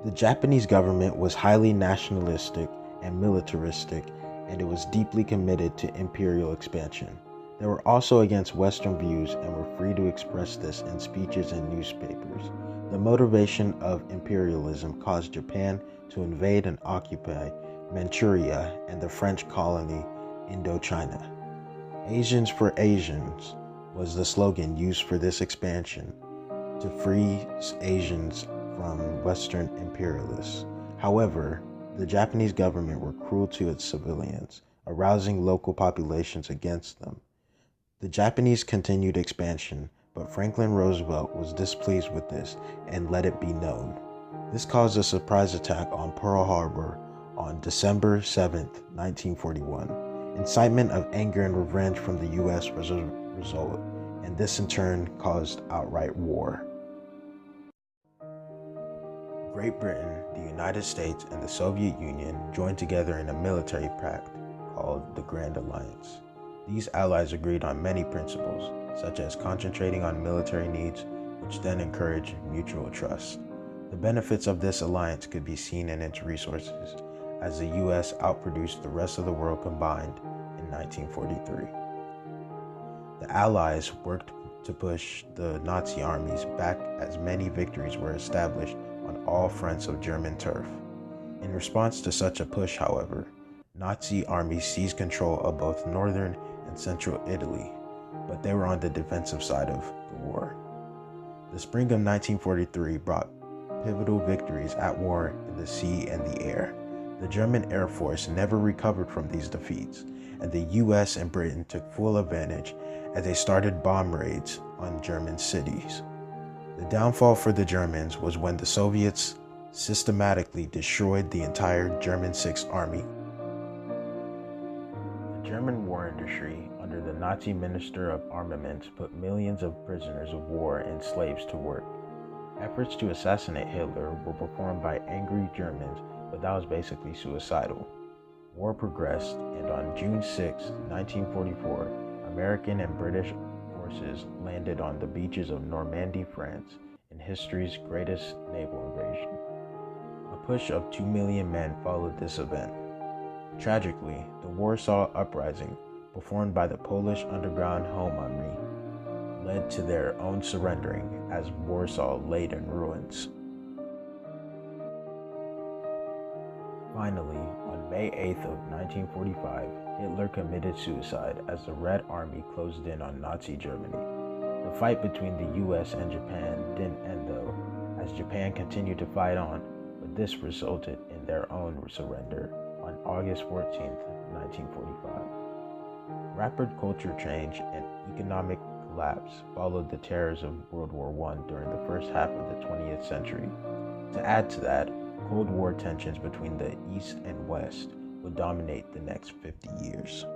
The Japanese government was highly nationalistic and militaristic, and it was deeply committed to imperial expansion. They were also against Western views and were free to express this in speeches and newspapers. The motivation of imperialism caused Japan to invade and occupy Manchuria and the French colony Indochina. Asians for Asians was the slogan used for this expansion to free Asians from Western imperialists. However, the Japanese government were cruel to its civilians, arousing local populations against them. The Japanese continued expansion, but Franklin Roosevelt was displeased with this and let it be known. This caused a surprise attack on Pearl Harbor on December 7, 1941. Incitement of anger and revenge from the U.S. was a result, and this in turn caused outright war. Great Britain, the United States, and the Soviet Union joined together in a military pact called the Grand Alliance. These allies agreed on many principles, such as concentrating on military needs, which then encouraged mutual trust. The benefits of this alliance could be seen in its resources, as the U.S. outproduced the rest of the world combined in 1943. The Allies worked to push the Nazi armies back as many victories were established on all fronts of German turf. In response to such a push, however, Nazi armies seized control of both northern and central Italy, but they were on the defensive side of the war. The spring of 1943 brought pivotal victories at war in the sea and the air. The German Air Force never recovered from these defeats, and the US and Britain took full advantage as they started bomb raids on German cities. The downfall for the Germans was when the Soviets systematically destroyed the entire German Sixth Army. The German war industry, under the Nazi Minister of Armaments, put millions of prisoners of war and slaves to work. Efforts to assassinate Hitler were performed by angry Germans, but that was basically suicidal. War progressed, and on June 6, 1944, American and British forces landed on the beaches of Normandy, France, in history's greatest naval invasion. A push of 2 million men followed this event. Tragically, the Warsaw Uprising, performed by the Polish underground Home Army, led to their own surrendering as Warsaw laid in ruins. Finally, on May 8th of 1945, Hitler committed suicide as the Red Army closed in on Nazi Germany. The fight between the US and Japan didn't end though, as Japan continued to fight on, but this resulted in their own surrender on August 14th, 1945. Rapid culture change and economic collapse followed the terrors of World War I during the first half of the 20th century. To add to that, Cold War tensions between the East and West would dominate the next 50 years.